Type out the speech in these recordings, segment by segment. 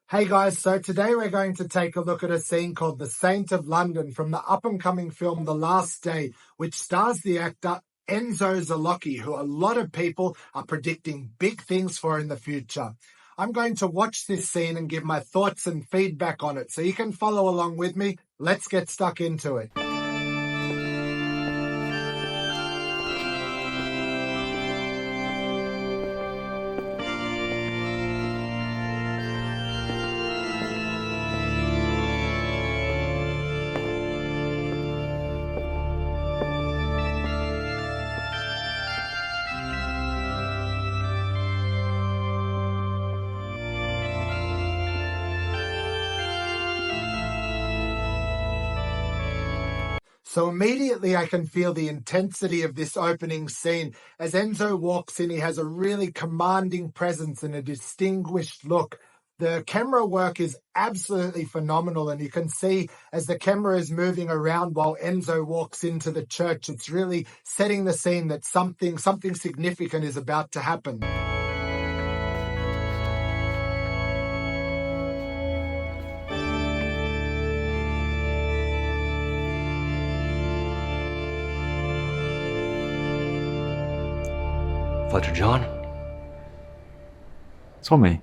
Hey guys, so today we're going to take a look at a scene called The Saint of London from the up-and-coming film The Last Day, which stars the actor Enzo Zelocchi, who a lot of people are predicting big things for in the future. I'm going to watch this scene and give my thoughts and feedback on it, so you can follow along with me. Let's get stuck into it. So immediately I can feel the intensity of this opening scene. As Enzo walks in, he has a really commanding presence and a distinguished look. The camera work is absolutely phenomenal, and you can see as the camera is moving around while Enzo walks into the church, it's really setting the scene that something significant is about to happen. Father John? Tommy?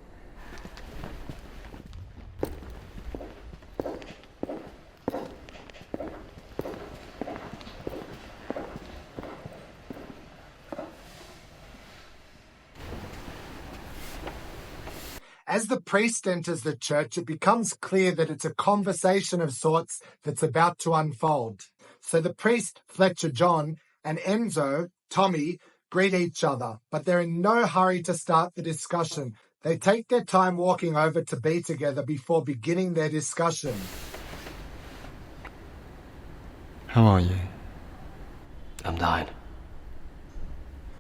As the priest enters the church, it becomes clear that it's a conversation of sorts that's about to unfold. So the priest, Fletcher John, and Enzo, Tommy, greet each other, but they're in no hurry to start the discussion. They take their time walking over to be together before beginning their discussion. How are you? I'm dying.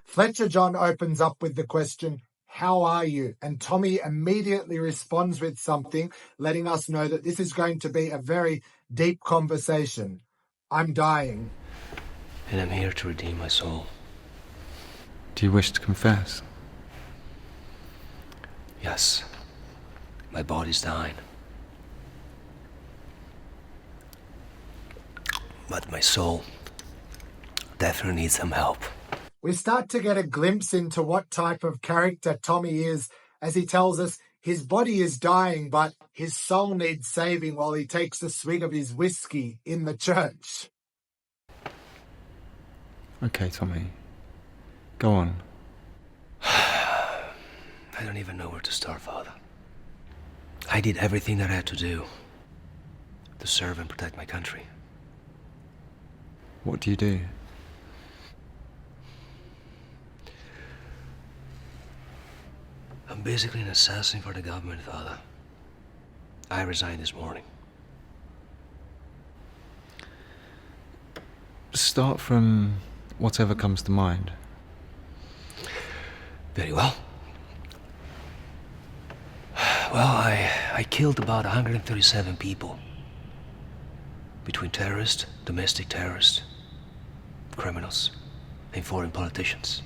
Fletcher John opens up with the question, "How are you?" And Tommy immediately responds with something, letting us know that this is going to be a very deep conversation. "I'm dying." And I'm here to redeem my soul. Do you wish to confess? Yes. My body's dying. But my soul definitely needs some help. We start to get a glimpse into what type of character Tommy is as he tells us his body is dying, but his soul needs saving while he takes a swig of his whiskey in the church. Okay, Tommy. Go on. I don't even know where to start, Father. I did everything that I had to do to serve and protect my country. What do you do? I'm basically an assassin for the government, Father. I resigned this morning. Start from whatever comes to mind. Very well. Well, I killed about 137 people. Between terrorists, domestic terrorists, criminals, and foreign politicians.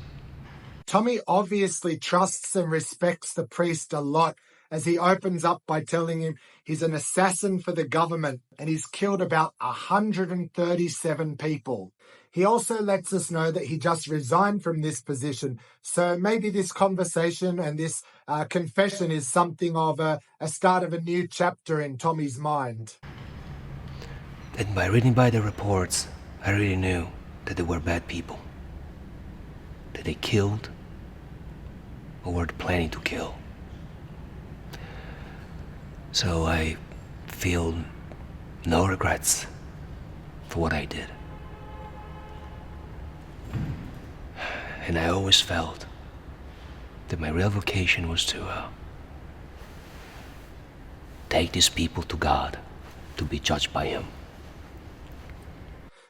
Tommy obviously trusts and respects the priest a lot as he opens up by telling him he's an assassin for the government and he's killed about 137 people. He also lets us know that he just resigned from this position, so maybe this conversation and this confession is something of a start of a new chapter in Tommy's mind. And by reading by the reports, I really knew that they were bad people. That they killed or were planning to kill. So I feel no regrets for what I did. And I always felt that my real vocation was to take these people to God to be judged by Him.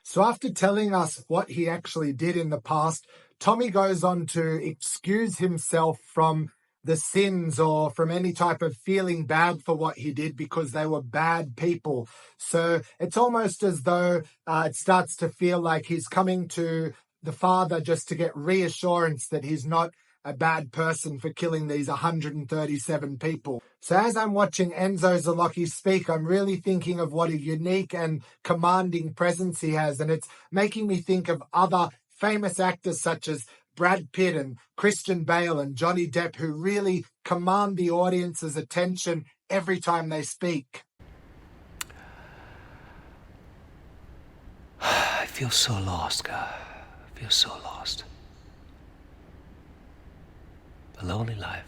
So after telling us what he actually did in the past, Tommy goes on to excuse himself from the sins or from any type of feeling bad for what he did because they were bad people. So it's almost as though it starts to feel like he's coming to the Father just to get reassurance that he's not a bad person for killing these 137 people. So as I'm watching Enzo Zelocchi speak, I'm really thinking of what a unique and commanding presence he has. And it's making me think of other famous actors such as Brad Pitt and Christian Bale and Johnny Depp, who really command the audience's attention every time they speak. I feel so lost, God. I feel so lost. A lonely life.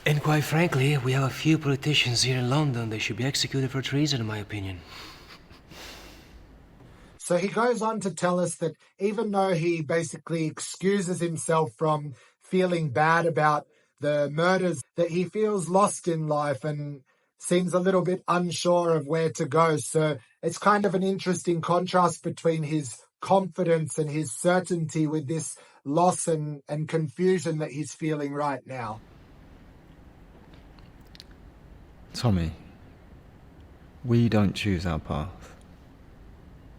And quite frankly, we have a few politicians here in London. They should be executed for treason, in my opinion. So he goes on to tell us that even though he basically excuses himself from feeling bad about the murders, that he feels lost in life and seems a little bit unsure of where to go. So it's kind of an interesting contrast between his confidence and his certainty with this loss and confusion that he's feeling right now. Tommy, we don't choose our path.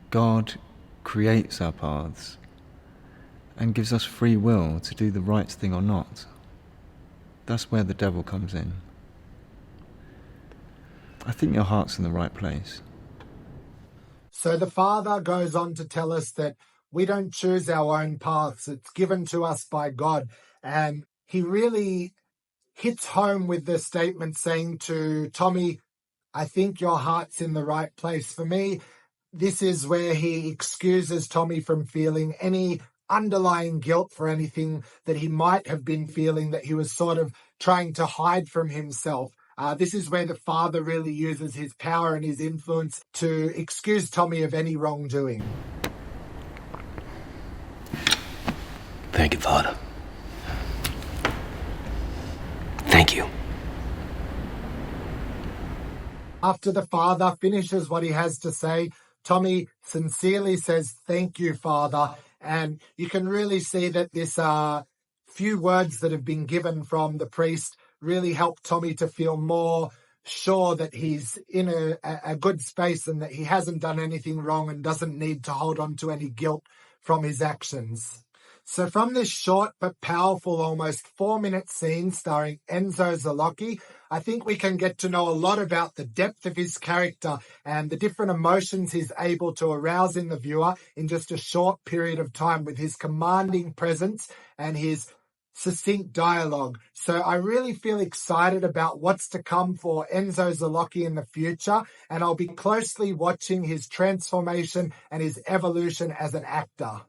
God creates our paths and gives us free will to do the right thing or not. That's where the devil comes in. I think your heart's in the right place. So the Father goes on to tell us that we don't choose our own paths. It's given to us by God. And he really hits home with the statement saying to Tommy, I think your heart's in the right place. For me, this is where he excuses Tommy from feeling any underlying guilt for anything that he might have been feeling that he was sort of trying to hide from himself. This is where the Father really uses his power and his influence to excuse Tommy of any wrongdoing. Thank you, Father. Thank you. After the Father finishes what he has to say, Tommy sincerely says, thank you, Father. And you can really see that this few words that have been given from the priest really help Tommy to feel more sure that he's in a good space and that he hasn't done anything wrong and doesn't need to hold on to any guilt from his actions. So from this short but powerful, almost 4-minute scene starring Enzo Zelocchi, I think we can get to know a lot about the depth of his character and the different emotions he's able to arouse in the viewer in just a short period of time with his commanding presence and his succinct dialogue. So I really feel excited about what's to come for Enzo Zelocchi in the future, and I'll be closely watching his transformation and his evolution as an actor.